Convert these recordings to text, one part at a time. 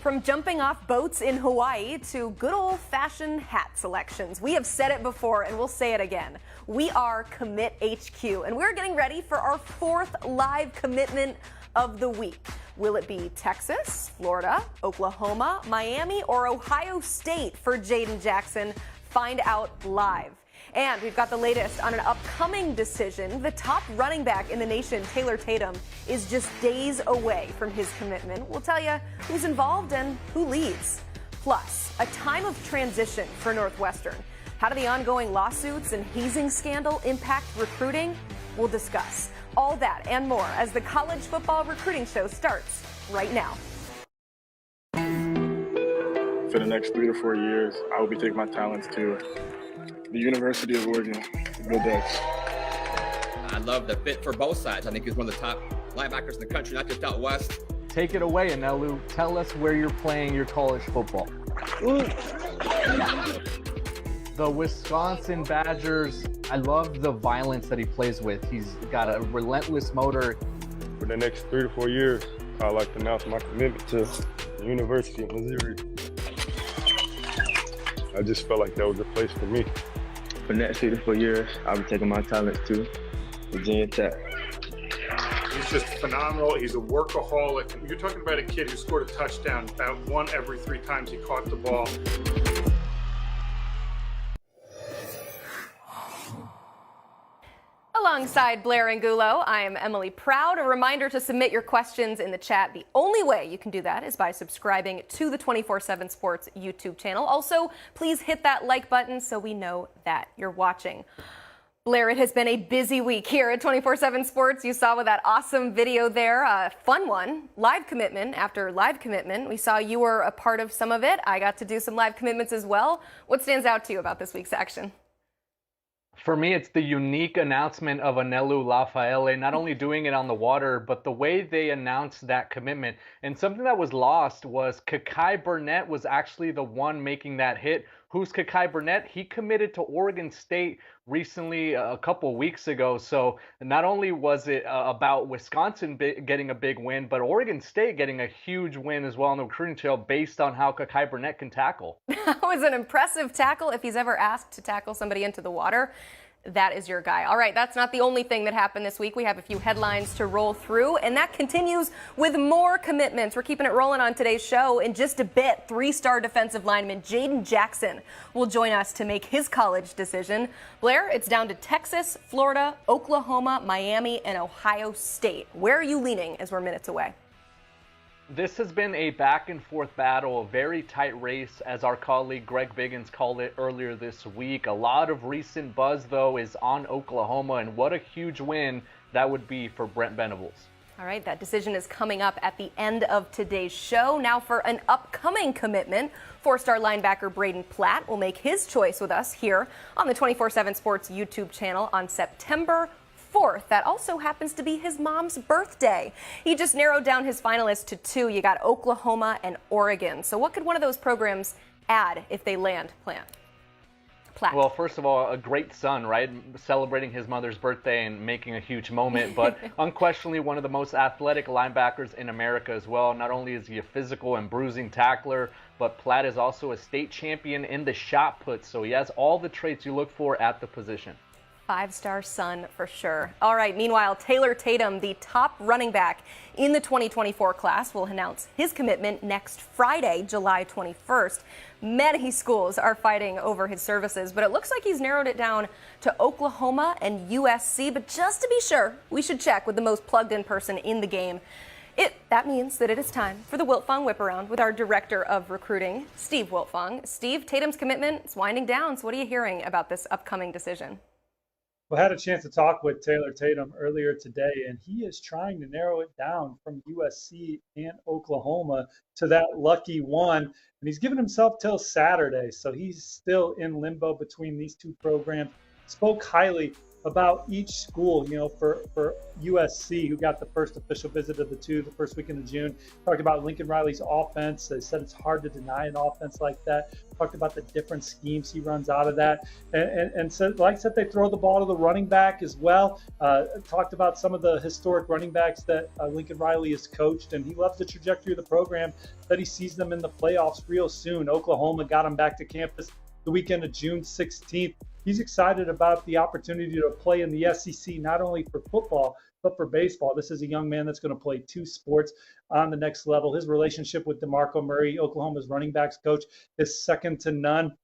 From jumping off boats in Hawaii to good old-fashioned hat selections. We have said it before and we'll say it again. We are Commit HQ and we're getting ready for our 4th live commitment of the week. Will it be Texas, Florida, Oklahoma, Miami, or Ohio State for Jaden Jackson? Find out live. And we've got the latest on an upcoming decision. The top running back in the nation, Tatum, is just days away from his commitment. We'll tell you who's involved and who leads. Plus, a time of transition for Northwestern. How do the ongoing lawsuits and hazing scandal impact recruiting? We'll discuss all that and more as the college football recruiting show starts right now. For the next 3 to 4 years, I will be taking my talents to the University of Oregon. Go Ducks. I love the fit for both sides. I think he's one of the top linebackers in the country, not just out west. Take it away, Anelu. Tell us where you're playing your college football. The Wisconsin Badgers, I love the violence that he plays with. He's got a relentless motor. For the next 3 to 4 years, I'd like to announce my commitment to the University of Missouri. I just felt like that was a place for me. For the next 3 to 4 years, I'll be taking my talents to Virginia Tech. He's just phenomenal. He's a workaholic. You're talking about a kid who scored a touchdown about 1 every 3 times he caught the ball. Alongside Blair Angulo, I am Emily Proud. A reminder to submit your questions in the chat. The only way you can do that is by subscribing to the 24/7 Sports YouTube channel. Also, please hit that like button so we know that you're watching. Blair, it has been a busy week here at 24/7 Sports. You saw with that awesome video there, a fun one, live commitment after live commitment. We saw you were a part of some of it. I got to do some live commitments as well. What stands out to you about this week's action? For me, it's the unique announcement of Anelu Lafaele, not only doing it on the water, but the way they announced that commitment. And something that was lost was Kakai Burnett was actually the one making that hit. Who's Kakai Burnett? He committed to Oregon State recently, a couple weeks ago. So not only was it about Wisconsin getting a big win, but Oregon State getting a huge win as well on the recruiting trail based on how Kakai Burnett can tackle. That was an impressive tackle. If he's ever asked to tackle somebody into the water, that is your guy. All right, that's not the only thing that happened this week. We have a few headlines to roll through, and that continues with more commitments. We're keeping it rolling on today's show. In just a bit, 3-star defensive lineman Jaden Jackson will join us to make his college decision. Blair, it's down to Texas, Florida, Oklahoma, Miami, and Ohio State. Where are you leaning as we're minutes away? This has been a back and forth battle, a very tight race, as our colleague Greg Biggins called it earlier this week. A lot of recent buzz, though, is on Oklahoma, and what a huge win that would be for Brent Venables. All right, that decision is coming up at the end of today's show. Now for an upcoming commitment, 4-star linebacker Braden Platt will make his choice with us here on the 24/7 Sports YouTube channel on September 4th. That also happens to be his mom's birthday. He just narrowed down his finalists to 2. You got Oklahoma and Oregon. So what could one of those programs add if they land Platt? Well, first of all, a great son, right? Celebrating his mother's birthday and making a huge moment, but unquestionably one of the most athletic linebackers in America as well. Not only is he a physical and bruising tackler, but Platt is also a state champion in the shot put, so he has all the traits you look for at the position. 5-star son for sure. All right, meanwhile, Tatum, the top running back in the 2024 class, will announce his commitment next Friday, July 21st. Many schools are fighting over his services, but it looks like he's narrowed it down to Oklahoma and USC. But just to be sure, we should check with the most plugged-in person in the game. That means that it is time for the Wiltfong Whip Around with our Director of Recruiting, Steve Wiltfong. Steve, Tatum's commitment is winding down, so what are you hearing about this upcoming decision? Well, I had a chance to talk with Tatum earlier today, and he is trying to narrow it down from USC and Oklahoma to that lucky one. And he's given himself till Saturday, so he's still in limbo between these two programs. Spoke highly about each school. For USC, who got the first official visit of the first weekend of June, talked about Lincoln Riley's offense. They said it's hard to deny an offense like that. Talked about the different schemes he runs out of that, and said, like I said, they throw the ball to the running back as well. Talked about some of the historic running backs that Lincoln Riley has coached, and he loves the trajectory of the program, that he sees them in the playoffs real soon. Oklahoma got him back to campus the weekend of June 16th. He's excited about the opportunity to play in the SEC, not only for football, but for baseball. This is a young man that's going to play 2 sports on the next level. His relationship with DeMarco Murray, Oklahoma's running backs coach, is second to none.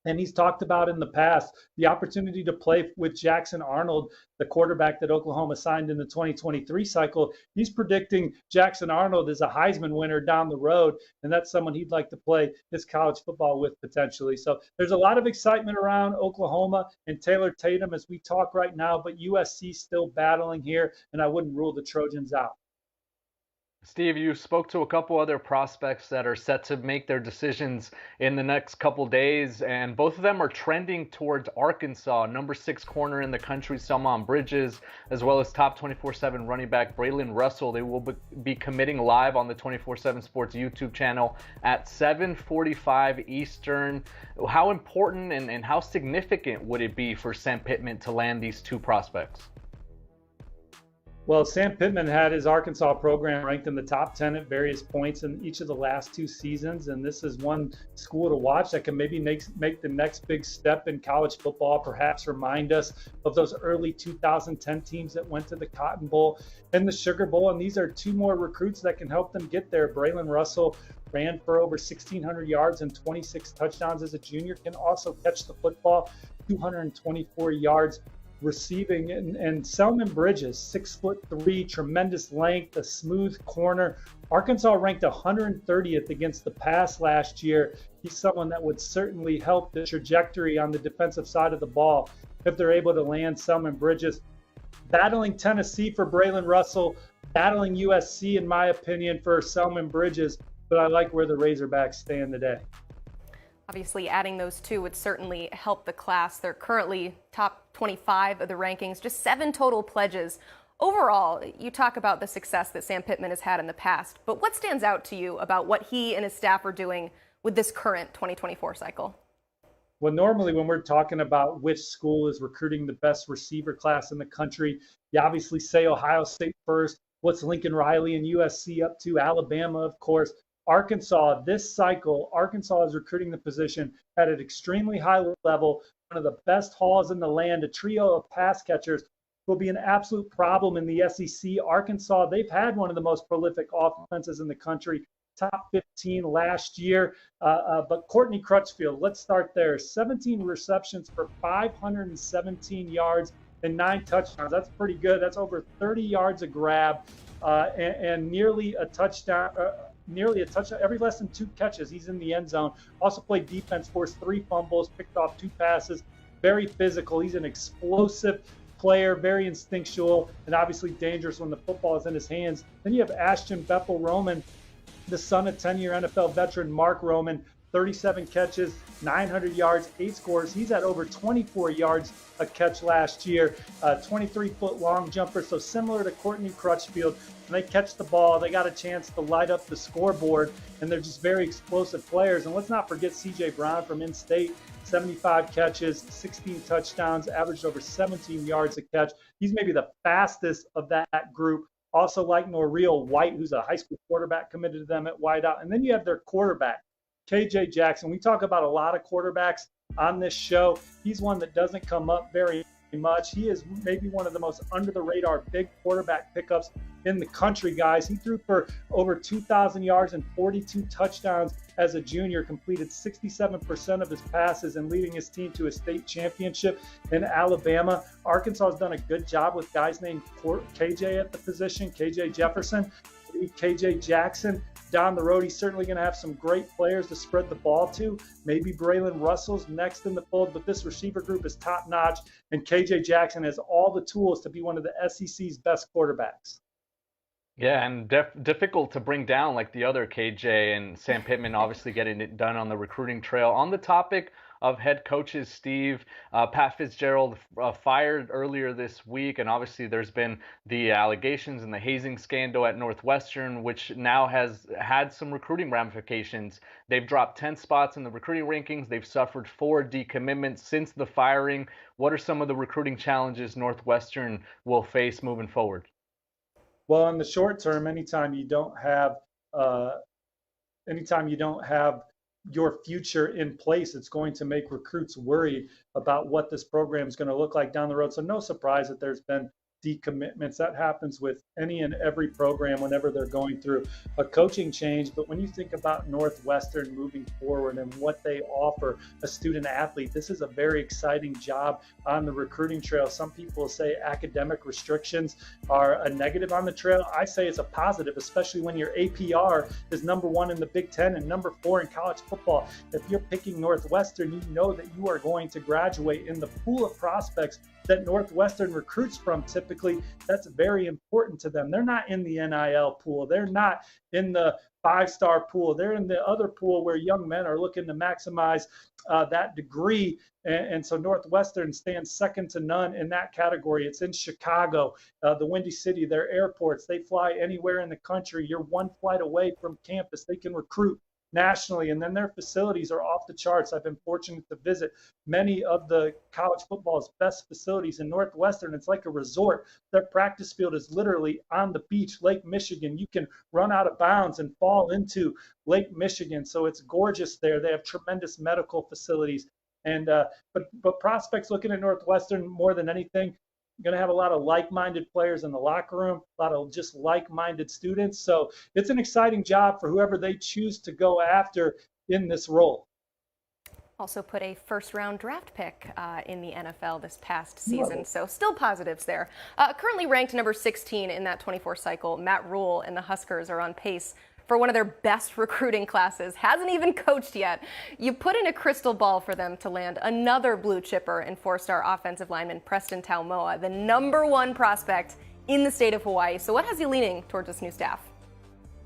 And he's talked about in the past the opportunity to play with Jackson Arnold, the quarterback that Oklahoma signed in the 2023 cycle. He's predicting Jackson Arnold is a Heisman winner down the road, and that's someone he'd like to play his college football with potentially. So there's a lot of excitement around Oklahoma and Taylor Tatum as we talk right now, but USC still battling here, and I wouldn't rule the Trojans out. Steve, you spoke to a couple other prospects that are set to make their decisions in the next couple days, and both of them are trending towards Arkansas. Number 6 corner in the country, Selman Bridges, as well as top 24/7 running back Braylon Russell. They will be committing live on the 24/7 Sports YouTube channel at 7:45 Eastern. How important and how significant would it be for Sam Pittman to land these 2 prospects? Well, Sam Pittman had his Arkansas program ranked in the top 10 at various points in each of the last 2 seasons, and this is one school to watch that can maybe make the next big step in college football, perhaps remind us of those early 2010 teams that went to the Cotton Bowl and the Sugar Bowl, and these are 2 more recruits that can help them get there. Braylon Russell ran for over 1,600 yards and 26 touchdowns as a junior, can also catch the football, 224 yards receiving. And Selman Bridges, 6'3", tremendous length, a smooth corner. Arkansas ranked 130th against the pass last year. He's someone that would certainly help the trajectory on the defensive side of the ball if they're able to land Selman Bridges. Battling Tennessee for Braylon Russell, battling USC, in my opinion, for Selman Bridges, but I like where the Razorbacks stand today. Obviously, adding those 2 would certainly help the class. They're currently top 25 of the rankings, just 7 total pledges. Overall, you talk about the success that Sam Pittman has had in the past, but what stands out to you about what he and his staff are doing with this current 2024 cycle? Well, normally when we're talking about which school is recruiting the best receiver class in the country, you obviously say Ohio State first. What's Lincoln Riley and USC up to? Alabama, of course. Arkansas, this cycle, Arkansas is recruiting the position at an extremely high level, one of the best hauls in the land. A trio of pass catchers will be an absolute problem in the SEC. Arkansas, they've had one of the most prolific offenses in the country, top 15 last year. But Courtney Crutchfield, let's start there. 17 receptions for 517 yards and 9 touchdowns. That's pretty good. That's over 30 yards a grab and nearly a touchdown. Every less than 2 catches, he's in the end zone. Also played defense, forced 3 fumbles, picked off 2 passes. Very physical. He's an explosive player, very instinctual, and obviously dangerous when the football is in his hands. Then you have Ashton Bethel-Roman, the son of 10-year NFL veteran Mark Roman, 37 catches, 900 yards, 8 scores. He's at over 24 yards a catch last year, 23-foot long jumper. So similar to Courtney Crutchfield, when they catch the ball, they got a chance to light up the scoreboard, and they're just very explosive players. And let's not forget C.J. Brown from in-state, 75 catches, 16 touchdowns, averaged over 17 yards a catch. He's maybe the fastest of that group. Also like Norrell White, who's a high school quarterback committed to them at wideout. And then you have their quarterback, KJ Jackson. We talk about a lot of quarterbacks on this show. He's one that doesn't come up very much. He is maybe one of the most under-the-radar big quarterback pickups in the country, guys. He threw for over 2,000 yards and 42 touchdowns as a junior, completed 67% of his passes and leading his team to a state championship in Alabama. Arkansas has done a good job with guys named KJ at the position, KJ Jefferson, KJ Jackson. Down the road, he's certainly going to have some great players to spread the ball to. Maybe Braylon Russell's next in the fold, but this receiver group is top-notch, and KJ Jackson has all the tools to be one of the SEC's best quarterbacks. Yeah, and difficult to bring down like the other KJ, and Sam Pittman obviously getting it done on the recruiting trail. On the topic of head coaches, Steve. Pat Fitzgerald fired earlier this week, and obviously there's been the allegations and the hazing scandal at Northwestern, which now has had some recruiting ramifications. They've dropped 10 spots in the recruiting rankings. They've suffered 4 decommitments since the firing. What are some of the recruiting challenges Northwestern will face moving forward? Well, in the short term, anytime you don't have your future in place, it's going to make recruits worry about what this program is going to look like down the road. So no surprise that there's been decommitments. That happens with any and every program whenever they're going through a coaching change. But when you think about Northwestern moving forward and what they offer a student athlete, this is a very exciting job on the recruiting trail. Some people say academic restrictions are a negative on the trail. I say it's a positive, especially when your APR is #1 in the Big Ten and #4 in college football. If you're picking Northwestern, you know that you are going to graduate in the pool of prospects that Northwestern recruits from. Typically, that's very important to them. They're not in the NIL pool. They're not in the 5-star pool. They're in the other pool where young men are looking to maximize that degree. And so Northwestern stands second to none in that category. It's in Chicago, the Windy City, their airports. They fly anywhere in the country. You're one flight away from campus. They can recruit nationally, and then their facilities are off the charts. I've been fortunate to visit many of the college football's best facilities in Northwestern. It's like a resort. Their practice field is literally on the beach, Lake Michigan. You can run out of bounds and fall into Lake Michigan. So it's gorgeous there. They have tremendous medical facilities. And but prospects looking at Northwestern more than anything, going to have a lot of like-minded players in the locker room, a lot of just like-minded students. So it's an exciting job for whoever they choose to go after in this role. Also put a first-round draft pick in the NFL this past season, so still positives there. Currently ranked number 16 in that 24 cycle, Matt Rule and the Huskers are on pace for one of their best recruiting classes. Hasn't even coached yet. You put in a crystal ball for them to land another blue chipper and 4-star offensive lineman Preston Taumoa, the #1 prospect in the state of Hawaii. So what has you leaning towards this new staff?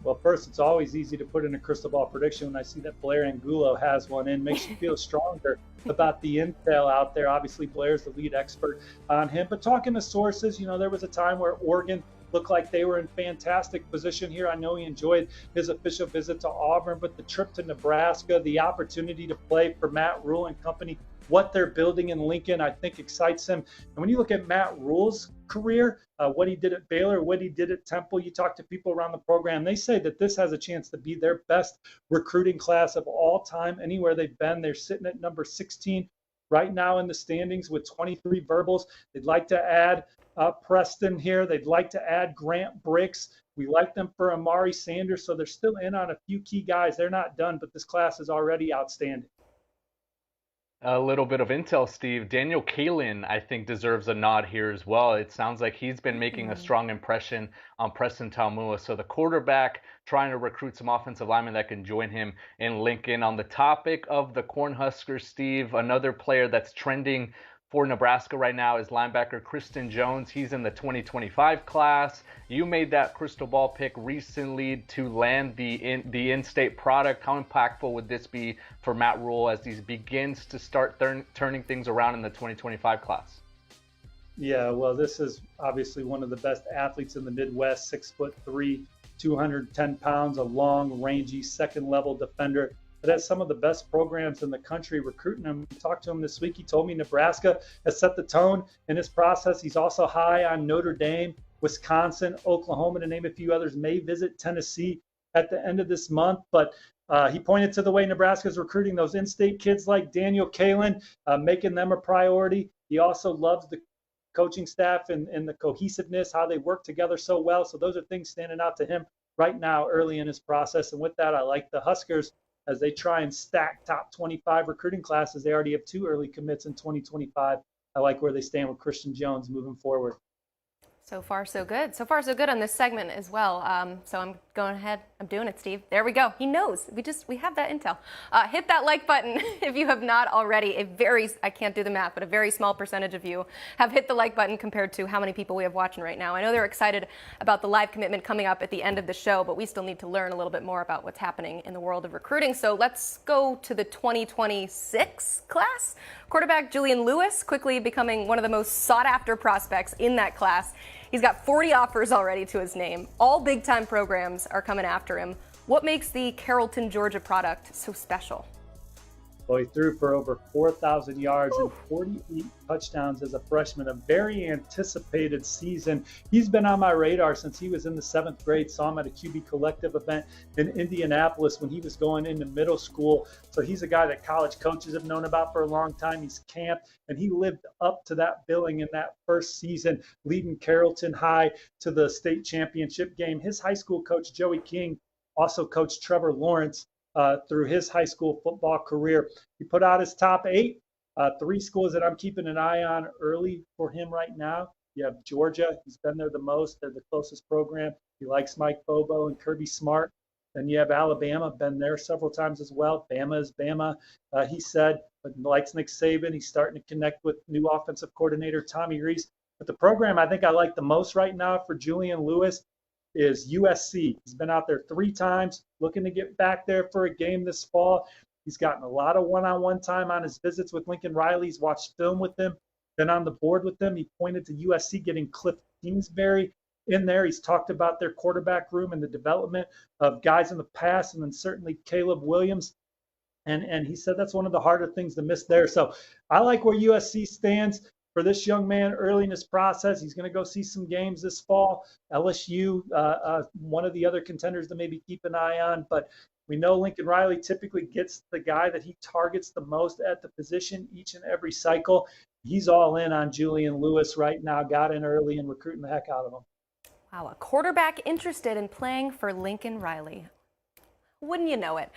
Well, first, it's always easy to put in a crystal ball prediction. When I see that Blair Angulo has one in, makes you feel stronger about the intel out there. Obviously, Blair's the lead expert on him. But talking to sources, you know, there was a time where Oregon looked like they were in fantastic position here. I know he enjoyed his official visit to Auburn, but the trip to Nebraska, the opportunity to play for Matt Rule and company, what they're building in Lincoln, I think excites him. And when you look at Matt Rule's career, what he did at Baylor, what he did at Temple, you talk to people around the program, they say that this has a chance to be their best recruiting class of all time. Anywhere they've been, they're sitting at number 16 right now in the standings with 23 verbals. They'd like to add Preston here. They'd like to add Grant Bricks. We like them for Amari Sanders, so they're still in on a few key guys. They're not done, but this class is already outstanding. A little bit of intel, Steve. Daniel Kalin, I think, deserves a nod here as well. It sounds like he's been making a strong impression on Preston Taumoa. So the quarterback trying to recruit some offensive linemen that can join him in Lincoln. On the topic of the Cornhuskers, Steve, another player that's trending for Nebraska right now is linebacker Kristen Jones. He's in the 2025 class. You made that crystal ball pick recently to land the in-state product. How impactful would this be for Matt Rule as he begins to start turning things around in the 2025 class? Yeah, well, this is obviously one of the best athletes in the Midwest, 6'3", 210 pounds, a long, rangy, second-level defender that has some of the best programs in the country recruiting him. We talked to him this week. He told me Nebraska has set the tone in his process. He's also high on Notre Dame, Wisconsin, Oklahoma, to name a few others, may visit Tennessee at the end of this month. But he pointed to the way Nebraska's recruiting those in-state kids like Daniel Kalin, making them a priority. He also loves the coaching staff and the cohesiveness, how they work together so well. So those are things standing out to him right now early in his process. And with that, I like the Huskers as they try and stack top 25 recruiting classes. They already have 2 early commits in 2025. I like where they stand with Christian Jones moving forward. So far, so good. So far, so good on this segment as well. So I'm going ahead. I'm doing it, Steve. There we go. He knows. We have that intel. Hit that like button if you have not already. I can't do the math, but a very small percentage of you have hit the like button compared to how many people we have watching right now. I know they're excited about the live commitment coming up at the end of the show, but we still need to learn a little bit more about what's happening in the world of recruiting. So let's go to the 2026 class. Quarterback Julian Lewis quickly becoming one of the most sought-after prospects in that class. He's got 40 offers already to his name. All big-time programs are coming after him. What makes the Carrollton, Georgia product so special? Well, he threw for over 4,000 yards and 48 touchdowns as a freshman, a very anticipated season. He's been on my radar since he was in the 7th grade. Saw him at a QB Collective event in Indianapolis when he was going into middle school. So he's a guy that college coaches have known about for a long time. He's camped, and he lived up to that billing in that first season, leading Carrollton High to the state championship game. His high school coach, Joey King, also coached Trevor Lawrence through his high school football career. He put out his top 8. 3 schools that I'm keeping an eye on early for him right now. You have Georgia. He's been there the most. They're the closest program. He likes Mike Bobo and Kirby Smart. Then you have Alabama, been there several times as well. Bama is Bama. He said, but likes Nick Saban. He's starting to connect with new offensive coordinator Tommy Rees. But the program I think I like the most right now for Julian Lewis is USC. He's been out there 3 times, looking to get back there for a game this fall. He's gotten a lot of one-on-one time on his visits with Lincoln Riley. He's watched film with them, been on the board with them. He pointed to USC getting Cliff Kingsbury in there. He's talked about their quarterback room and the development of guys in the past, and then certainly Caleb Williams. And he said that's one of the harder things to miss there. So I like where USC stands for this young man early in his process. He's going to go see some games this fall. LSU, one of the other contenders to maybe keep an eye on. But we know Lincoln Riley typically gets the guy that he targets the most at the position each and every cycle. He's all in on Julian Lewis right now, got in early and recruiting the heck out of him. Wow, a quarterback interested in playing for Lincoln Riley. Wouldn't you know it?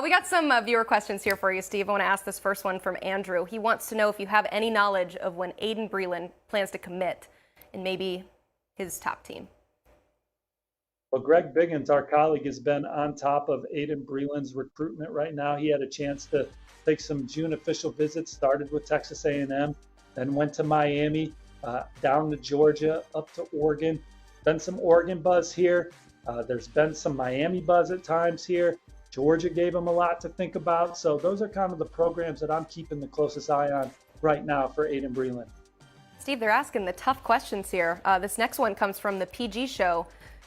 We got some viewer questions here for you, Steve. I want to ask this first one from Andrew. He wants to know if you have any knowledge of when Aiden Breland plans to commit and maybe his top team. Well, Greg Biggins, our colleague, has been on top of Aiden Breland's recruitment right now. He had a chance to take some June official visits, started with Texas A&M, then went to Miami, down to Georgia, up to Oregon. Been some Oregon buzz here. There's been some Miami buzz at times here. Georgia gave him a lot to think about. So those are kind of the programs that I'm keeping the closest eye on right now for Aiden Breland. Steve, they're asking the tough questions here. This next one comes from the PG show.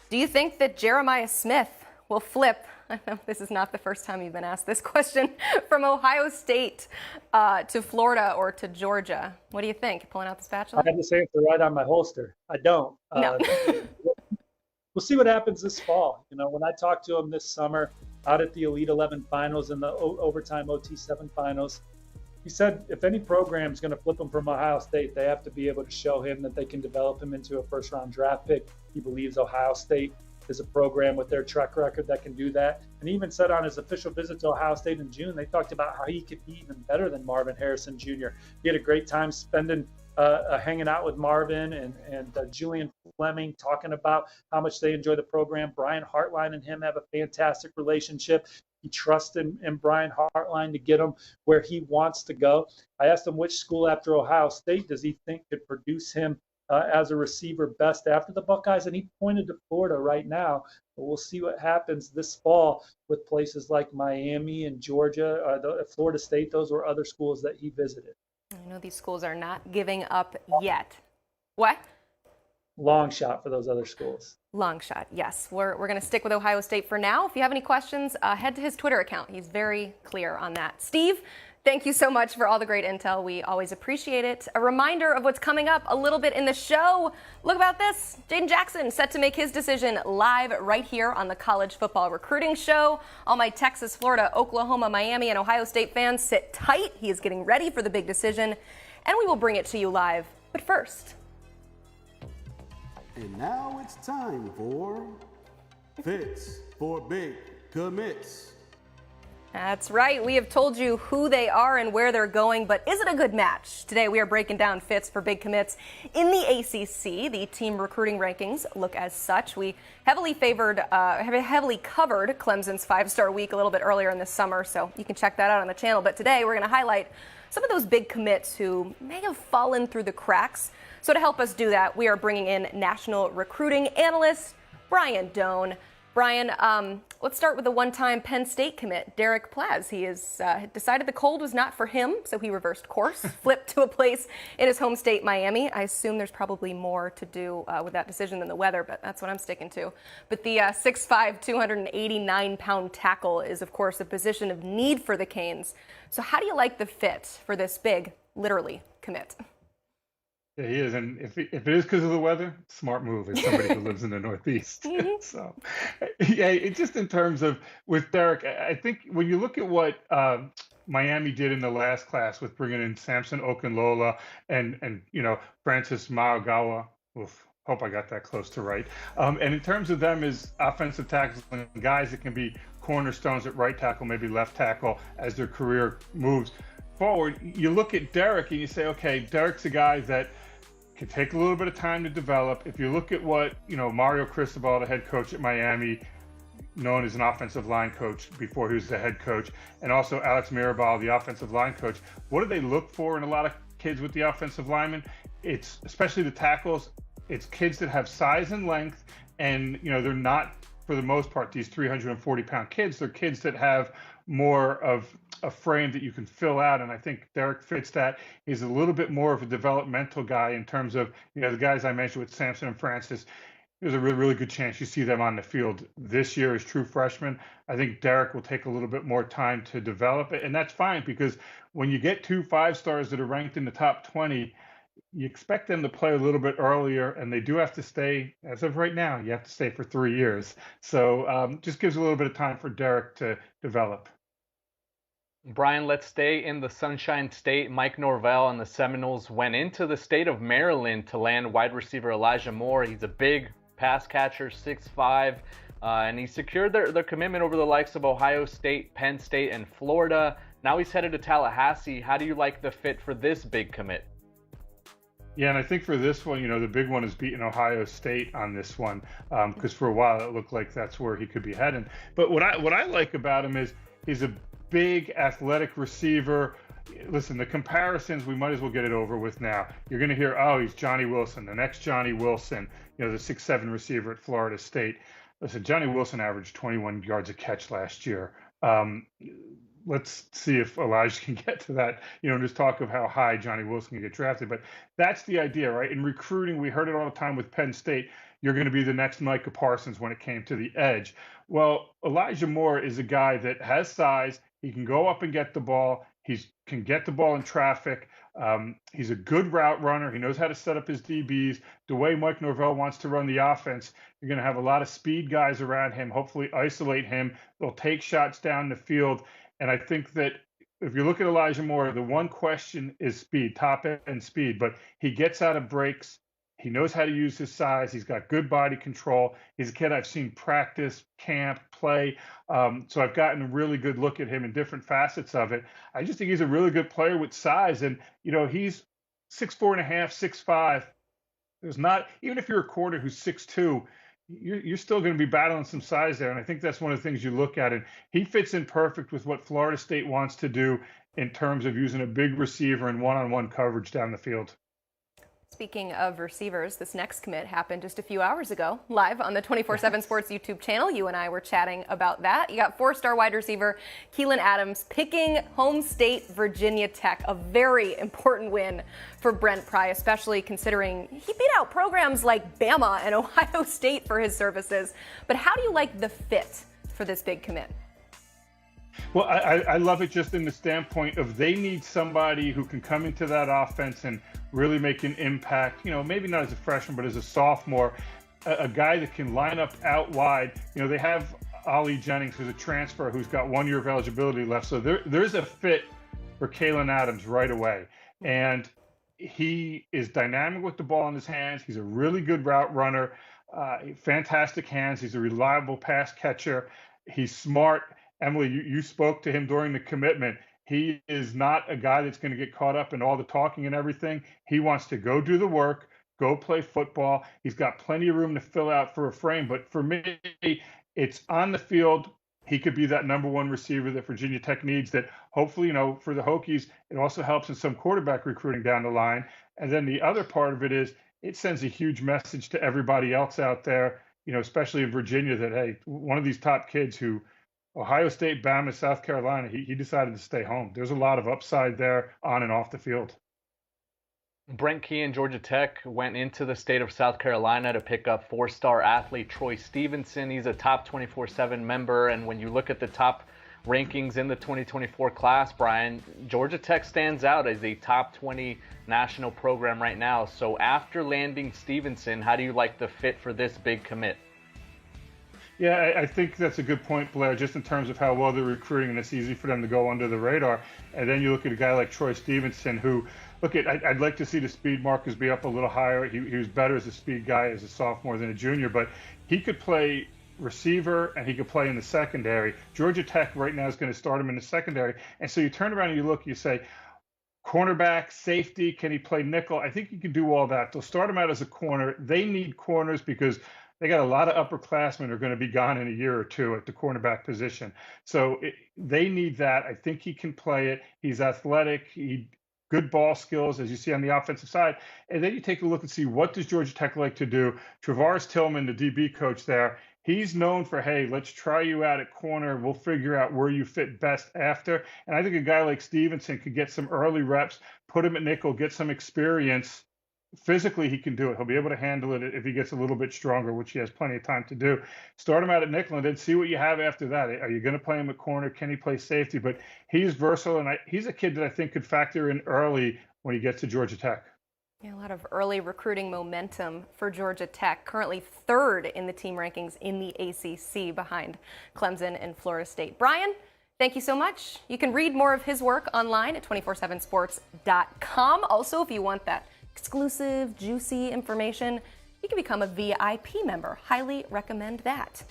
Do you think that Jeremiah Smith will flip? I know this is not the first time you've been asked this question. From Ohio State to Florida or to Georgia. What do you think? Pulling out the spatula? I have this answer right on my holster. I don't. No. We'll see what happens this fall. You know, when I talked to him this summer out at the Elite 11 finals and the overtime OT7 finals, he said if any program's going to flip him from Ohio State, they have to be able to show him that they can develop him into a first-round draft pick. He believes Ohio State is a program with their track record that can do that. And he even said on his official visit to Ohio State in June, they talked about how he could be even better than Marvin Harrison Jr. He had a great time spending hanging out with Marvin and Julian Fleming, talking about how much they enjoy the program. Brian Hartline and him have a fantastic relationship. He trusts in Brian Hartline to get him where he wants to go. I asked him which school after Ohio State does he think could produce him as a receiver best after the Buckeyes, and he pointed to Florida right now. But we'll see what happens this fall with places like Miami and Georgia, Florida State. Those were other schools that he visited. I know these schools are not giving up yet. What? Long shot for those other schools. Long shot, yes. We're going to stick with Ohio State for now. If you have any questions, head to his Twitter account. He's very clear on that. Steve, thank you so much for all the great intel. We always appreciate it. A reminder of what's coming up a little bit in the show. Look about this. Jaden Jackson set to make his decision live right here on the College Football Recruiting Show. All my Texas, Florida, Oklahoma, Miami, and Ohio State fans, sit tight. He is getting ready for the big decision, and we will bring it to you live. But first. And now it's time for Fits for Big Commits. That's right. We have told you who they are and where they're going, but is it a good match? Today we are breaking down fits for big commits in the ACC. The team recruiting rankings look as such. We heavily covered Clemson's five-star week a little bit earlier in the summer, so you can check that out on the channel. But today we're going to highlight some of those big commits who may have fallen through the cracks. So to help us do that, we are bringing in national recruiting analyst Brian Dohn. Brian, let's start with the one-time Penn State commit, Derek Plaz. He has decided the cold was not for him, so he reversed course, flipped to a place in his home state, Miami. I assume there's probably more to do with that decision than the weather, but that's what I'm sticking to. But the 6'5", 289-pound tackle is, of course, a position of need for the Canes. So how do you like the fit for this big, literally, commit? Yeah, he is, and if it is because of the weather, smart move as somebody who lives in the Northeast. So, yeah, just in terms of with Derek, I think when you look at what Miami did in the last class with bringing in Samson Okunlola and Francis Maagawa, hope I got that close to right. And in terms of them as offensive tackles and guys that can be cornerstones at right tackle, maybe left tackle as their career moves forward, you look at Derek and you say, okay, Derek's a guy that can take a little bit of time to develop. If you look at what, Mario Cristobal, the head coach at Miami, known as an offensive line coach before he was the head coach, and also Alex Mirabal, the offensive line coach, what do they look for in a lot of kids with the offensive linemen? It's especially the tackles. It's kids that have size and length, and they're not, for the most part, these 340-pound kids. They're kids that have more of a frame that you can fill out, and I think Derek fits that. He's a little bit more of a developmental guy in terms of the guys I mentioned with Samson and Francis. There's a really, really good chance you see them on the field this year as true freshmen. I think Derek will take a little bit more time to develop it, and that's fine because when you get 2 5-stars that are ranked in the top 20, you expect them to play a little bit earlier, and they do have to stay, as of right now, you have to stay for 3 years. So just gives a little bit of time for Derek to develop. Brian, let's stay in the Sunshine State. Mike Norvell and the Seminoles went into the state of Maryland to land wide receiver Elijah Moore. He's a big pass catcher, 6'5", and he secured their commitment over the likes of Ohio State, Penn State, and Florida. Now he's headed to Tallahassee. How do you like the fit for this big commit? Yeah, and I think for this one, the big one is beating Ohio State on this one, because for a while it looked like that's where he could be heading. But what I like about him is he's a big athletic receiver. Listen, the comparisons, we might as well get it over with now. You're going to hear, oh, he's Johnny Wilson, the next Johnny Wilson, the 6'7" receiver at Florida State. Listen, Johnny Wilson averaged 21 yards a catch last year. Let's see if Elijah can get to that. There's talk of how high Johnny Wilson can get drafted, but that's the idea, right? In recruiting, we heard it all the time with Penn State. You're going to be the next Micah Parsons when it came to the edge. Well, Elijah Moore is a guy that has size. He can go up and get the ball. He can get the ball in traffic. He's a good route runner. He knows how to set up his DBs. The way Mike Norvell wants to run the offense, you're going to have a lot of speed guys around him, hopefully isolate him. They'll take shots down the field. And I think that if you look at Elijah Moore, the one question is speed, top end speed, but he gets out of breaks. He knows how to use his size. He's got good body control. He's a kid I've seen practice, camp, play. So I've gotten a really good look at him in different facets of it. I just think he's a really good player with size. And, he's 6'4.5", 6'5". There's not, even if you're a corner who's 6'2", you're still going to be battling some size there. And I think that's one of the things you look at. And he fits in perfect with what Florida State wants to do in terms of using a big receiver and one-on-one coverage down the field. Speaking of receivers, this next commit happened just a few hours ago, live on the 24/7 Sports YouTube channel. You and I were chatting about that. You got 4-star wide receiver Keelan Adams picking home state Virginia Tech, a very important win for Brent Pry, especially considering he beat out programs like Bama and Ohio State for his services. But how do you like the fit for this big commit? Well, I love it just in the standpoint of they need somebody who can come into that offense and really make an impact, maybe not as a freshman, but as a sophomore, a guy that can line up out wide. They have Ollie Jennings, who's a transfer, who's got 1 year of eligibility left. So there's a fit for Keelan Adams right away. And he is dynamic with the ball in his hands. He's a really good route runner, fantastic hands. He's a reliable pass catcher. He's smart. Emily, you spoke to him during the commitment. He is not a guy that's going to get caught up in all the talking and everything. He wants to go do the work, go play football. He's got plenty of room to fill out for a frame. But for me, it's on the field. He could be that number one receiver that Virginia Tech needs, that hopefully, for the Hokies, it also helps in some quarterback recruiting down the line. And then the other part of it is it sends a huge message to everybody else out there, especially in Virginia, that, hey, one of these top kids who Ohio State, Bama, South Carolina, he decided to stay home. There's a lot of upside there on and off the field. Brent Key and Georgia Tech went into the state of South Carolina to pick up four-star athlete Troy Stevenson. He's a top 24/7 member, and when you look at the top rankings in the 2024 class, Brian, Georgia Tech stands out as a top 20 national program right now. So after landing Stevenson, how do you like the fit for this big commit? Yeah, I think that's a good point, Blair, just in terms of how well they're recruiting, and it's easy for them to go under the radar. And then you look at a guy like Troy Stevenson, who, I'd like to see the speed markers be up a little higher. He was better as a speed guy as a sophomore than a junior, but he could play receiver and he could play in the secondary. Georgia Tech right now is going to start him in the secondary. And so you turn around and you look, you say, cornerback, safety, can he play nickel? I think he can do all that. They'll start him out as a corner. They need corners because they got a lot of upperclassmen who are going to be gone in a year or two at the cornerback position. So they need that. I think he can play it. He's athletic. Good ball skills, as you see on the offensive side. And then you take a look and see, what does Georgia Tech like to do? Travaris Tillman, the DB coach there, he's known for, hey, let's try you out at corner. We'll figure out where you fit best after. And I think a guy like Stevenson could get some early reps, put him at nickel, get some experience. Physically, he can do it. He'll be able to handle it if he gets a little bit stronger, which he has plenty of time to do. Start him out at nickel and then see what you have after that. Are you going to play him at corner? Can he play safety? But he's versatile, and he's a kid that I think could factor in early when he gets to Georgia Tech. Yeah, a lot of early recruiting momentum for Georgia Tech, currently third in the team rankings in the ACC behind Clemson and Florida State. Brian, thank you so much. You can read more of his work online at 247sports.com. Also, if you want that exclusive, juicy information, you can become a VIP member. Highly recommend that.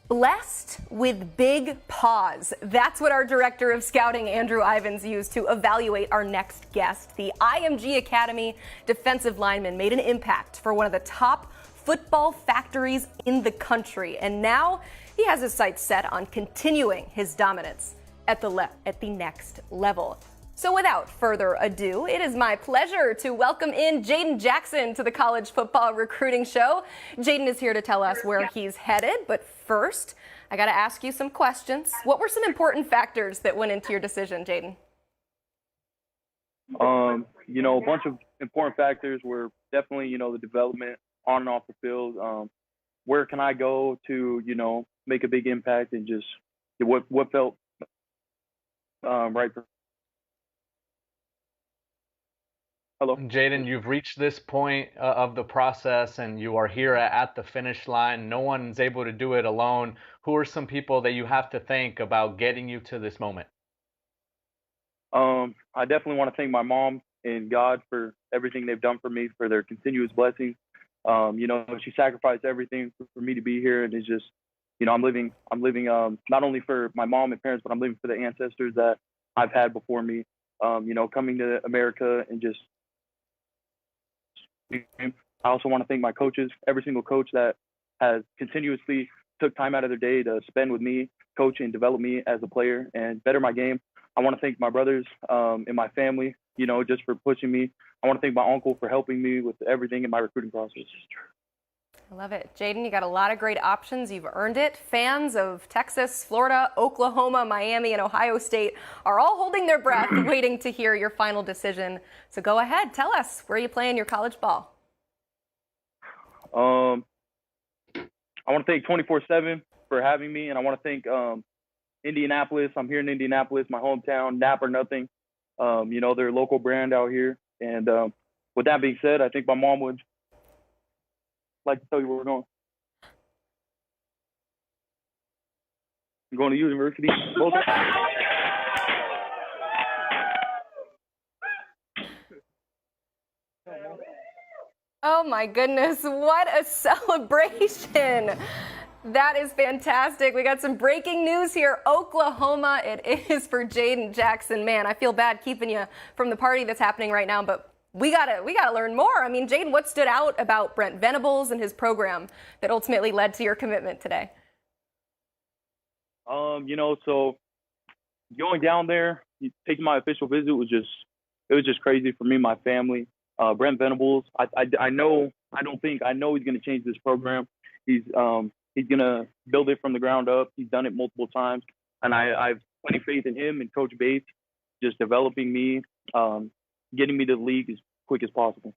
Blessed with big paws. That's what our director of scouting, Andrew Ivins, used to evaluate our next guest. The IMG Academy defensive lineman made an impact for one of the top football factories in the country, and now he has his sights set on continuing his dominance at the next level. So without further ado, it is my pleasure to welcome in Jaden Jackson to the College Football Recruiting Show. Jaden is here to tell us where he's headed, but first, I got to ask you some questions. What were some important factors that went into your decision, Jaden? A bunch of important factors were definitely, the development on and off the field. Where can I go to, make a big impact, and just what felt right for. Hello. Jaden, you've reached this point of the process, and you are here at the finish line. No one's able to do it alone. Who are some people that you have to thank about getting you to this moment? I definitely want to thank my mom and God for everything they've done for me, for their continuous blessings. She sacrificed everything for me to be here, and it's just, I'm living not only for my mom and parents, but I'm living for the ancestors that I've had before me. Coming to America and just. I also want to thank my coaches, every single coach that has continuously took time out of their day to spend with me, coach and develop me as a player and better my game. I want to thank my brothers and my family, just for pushing me. I want to thank my uncle for helping me with everything in my recruiting process. I love it. Jaden, you got a lot of great options. You've earned it. Fans of Texas, Florida, Oklahoma, Miami, and Ohio State are all holding their breath waiting to hear your final decision. So go ahead. Tell us, where are you playing your college ball? I want to thank 24/7 for having me, and I want to thank Indianapolis. I'm here in Indianapolis, my hometown, Nap or Nothing. They're a local brand out here. And with that being said, I think my mom would like to tell you where we're going. I'm going to university. Oh my goodness, what a celebration. That is fantastic. We got some breaking news here. Oklahoma, it is for Jaden Jackson. Man, I feel bad keeping you from the party that's happening right now, but we gotta learn more. I mean, Jaden, what stood out about Brent Venables and his program that ultimately led to your commitment today? So going down there, taking my official visit was just crazy for me and my family. Brent Venables, I know he's going to change this program. He's going to build it from the ground up. He's done it multiple times. And I've plenty of faith in him and Coach Bates, just developing me, getting me to the league as quick as possible.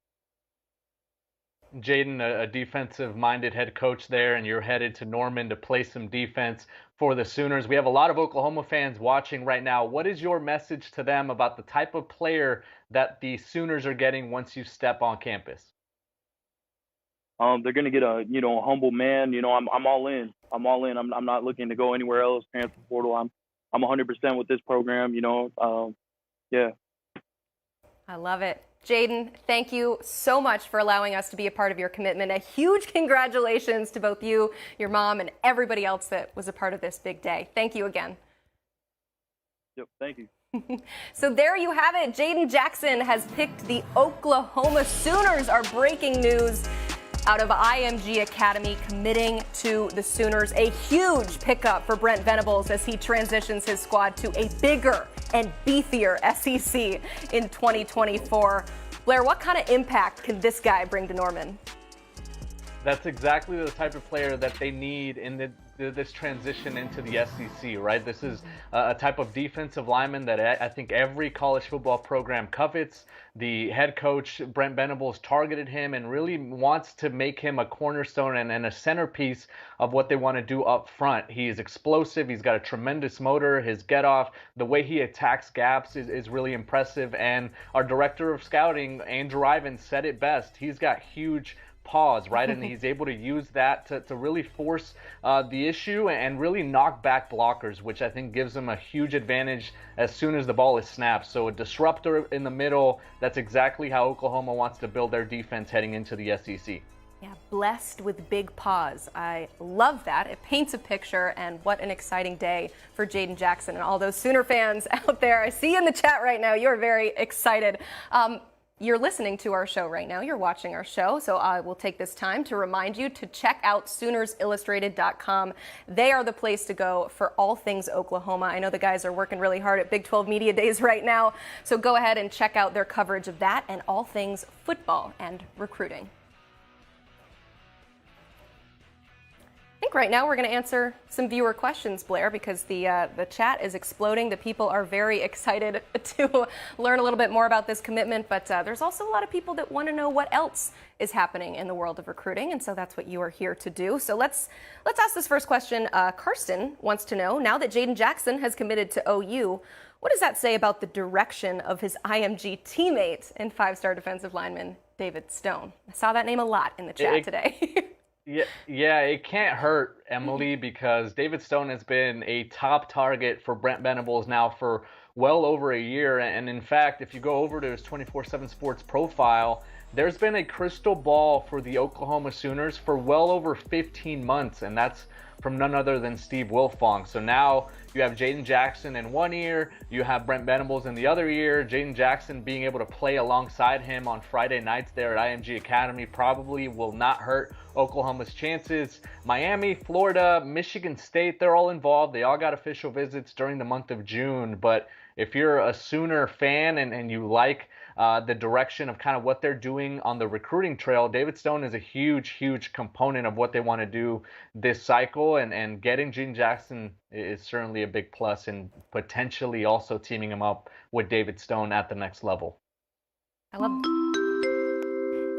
Jaden, a defensive-minded head coach there, and you're headed to Norman to play some defense for the Sooners. We have a lot of Oklahoma fans watching right now. What is your message to them about the type of player that the Sooners are getting once you step on campus? They're going to get a humble man. I'm all in. I'm not looking to go anywhere else. Transfer portal. I'm 100% with this program. Yeah. I love it. Jaden, thank you so much for allowing us to be a part of your commitment. A huge congratulations to both you, your mom, and everybody else that was a part of this big day. Thank you again. Yep, thank you. So there you have it. Jaden Jackson has picked the Oklahoma Sooners. Our breaking news out of IMG Academy, committing to the Sooners. A huge pickup for Brent Venables as he transitions his squad to a bigger and beefier SEC in 2024. Blair, what kind of impact can this guy bring to Norman? That's exactly the type of player that they need in this transition into the SEC, right? This is a type of defensive lineman that I think every college football program covets. The head coach, Brent Venables, targeted him and really wants to make him a cornerstone and a centerpiece of what they want to do up front. He is explosive. He's got a tremendous motor. His get-off, the way he attacks gaps is really impressive. And our director of scouting, Andrew Ivins, said it best. He's got huge pause, right? And he's able to use that to really force the issue and really knock back blockers, which I think gives them a huge advantage as soon as the ball is snapped. So a disruptor in the middle, that's exactly how Oklahoma wants to build their defense heading into the SEC. Yeah, blessed with big paws. I love that. It paints a picture, and what an exciting day for Jaden Jackson and all those Sooner fans out there. I see you in the chat right now. You're very excited. You're listening to our show right now. You're watching our show. So I will take this time to remind you to check out SoonersIllustrated.com. They are the place to go for all things Oklahoma. I know the guys are working really hard at Big 12 Media Days right now. So go ahead and check out their coverage of that and all things football and recruiting. I think right now we're going to answer some viewer questions, Blair, because the chat is exploding. The people are very excited to learn a little bit more about this commitment, but there's also a lot of people that want to know what else is happening in the world of recruiting, and so that's what you are here to do. So let's ask this first question. Karsten wants to know, now that Jaden Jackson has committed to OU, what does that say about the direction of his IMG teammate and five-star defensive lineman David Stone? I saw that name a lot in the chat today. Yeah, it can't hurt, Emily, because David Stone has been a top target for Brent Venables now for well over a year. And in fact, if you go over to his 24/7 Sports profile, there's been a crystal ball for the Oklahoma Sooners for well over 15 months, and that's from none other than Steve Wiltfong. So now you have Jaden Jackson in one ear, you have Brent Venables in the other ear. Jaden Jackson being able to play alongside him on Friday nights there at IMG Academy probably will not hurt Oklahoma's chances. Miami, Florida, Michigan State, they're all involved. They all got official visits during the month of June. But if you're a Sooner fan and you like the direction of kind of what they're doing on the recruiting trail, David Stone is a huge component of what they want to do this cycle, and getting Jaden Jackson is certainly a big plus, and potentially also teaming him up with David Stone at the next level. I love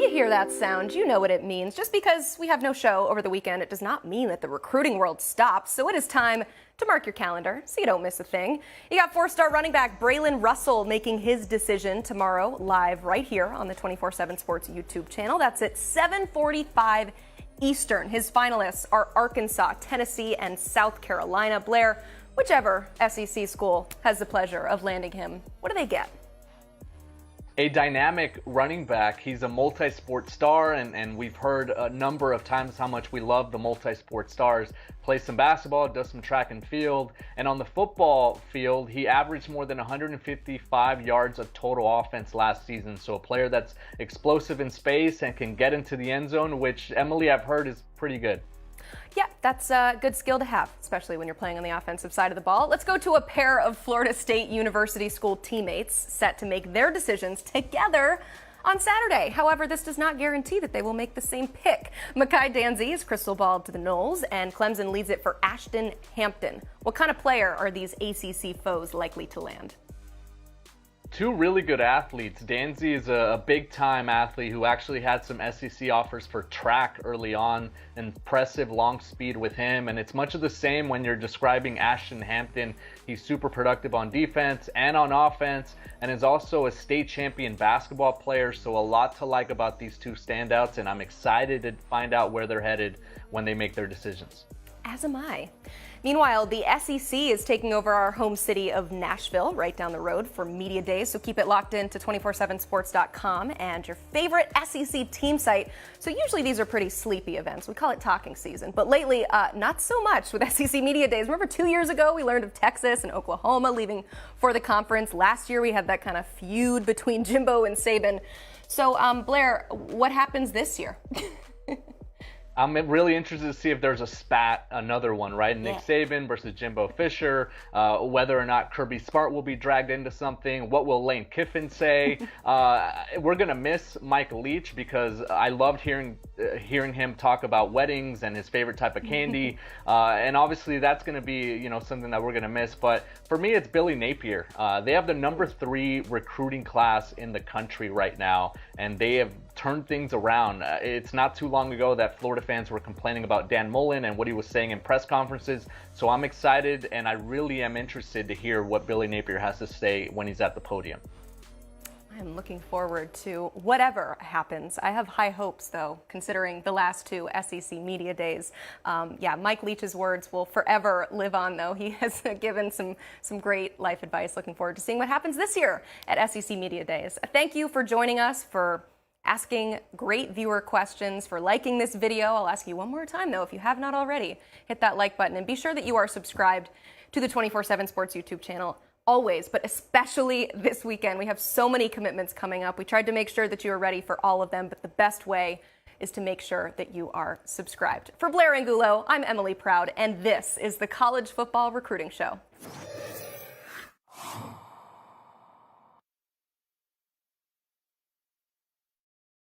You hear that sound, you know what it means. Just because we have no show over the weekend, it does not mean that the recruiting world stops. So it is time to mark your calendar so you don't miss a thing. You got four-star running back Braylon Russell making his decision tomorrow live right here on the 24/7 Sports YouTube channel. That's at 7:45 Eastern. His finalists are Arkansas, Tennessee, and South Carolina. Blair, whichever SEC school has the pleasure of landing him, what do they get? a dynamic running back. He's a multi-sport star, and we've heard a number of times how much we love the multi-sport stars. Plays some basketball, does some track and field, and on the football field, he averaged more than 155 yards of total offense last season. So a player that's explosive in space and can get into the end zone, which, Emily, I've heard is pretty good. Yeah, that's a good skill to have, especially when you're playing on the offensive side of the ball. Let's go to a pair of Florida State University school teammates set to make their decisions together on Saturday. However, this does not guarantee that they will make the same pick. Mekhi Danzy is crystal balled to the Noles, and Clemson leads it for Ashton Hampton. What kind of player are these ACC foes likely to land? Two really good athletes. Danzy is a big-time athlete who actually had some SEC offers for track early on. Impressive long speed with him, and it's much of the same when you're describing Ashton Hampton. He's super productive on defense and on offense, and is also a state champion basketball player, so a lot to like about these two standouts, and I'm excited to find out where they're headed when they make their decisions. As am I. Meanwhile, the SEC is taking over our home city of Nashville, right down the road for Media Days. So keep it locked in to 247sports.com and your favorite SEC team site. So usually these are pretty sleepy events. We call it talking season. But lately, not so much with SEC Media Days. Remember 2 years ago, we learned of Texas and Oklahoma leaving for the conference. Last year, we had that kind of feud between Jimbo and Saban. So, Blair, what happens this year? I'm really interested to see if there's a spat, another one, right? Nick Saban versus Jimbo Fisher, whether or not Kirby Smart will be dragged into something. What will Lane Kiffin say? We're going to miss Mike Leach because I loved hearing him talk about weddings and his favorite type of candy. And obviously that's going to be, something that we're going to miss. But for me, it's Billy Napier. They have the number 3 recruiting class in the country right now, and they have turned things around. It's not too long ago that Florida fans were complaining about Dan Mullen and what he was saying in press conferences. So I'm excited, and I really am interested to hear what Billy Napier has to say when he's at the podium. I'm looking forward to whatever happens. I have high hopes, though, considering the last 2 SEC Media Days. Mike Leach's words will forever live on, though. He has given some great life advice. Looking forward to seeing what happens this year at SEC Media Days. Thank you for joining us, for asking great viewer questions, for liking this video. I'll ask you one more time, though, if you have not already, hit that like button and be sure that you are subscribed to the 247 Sports YouTube channel always, but especially this weekend. We have so many commitments coming up. We tried to make sure that you are ready for all of them, but the best way is to make sure that you are subscribed. For Blair Angulo, I'm Emily Proud, and this is the College Football Recruiting Show.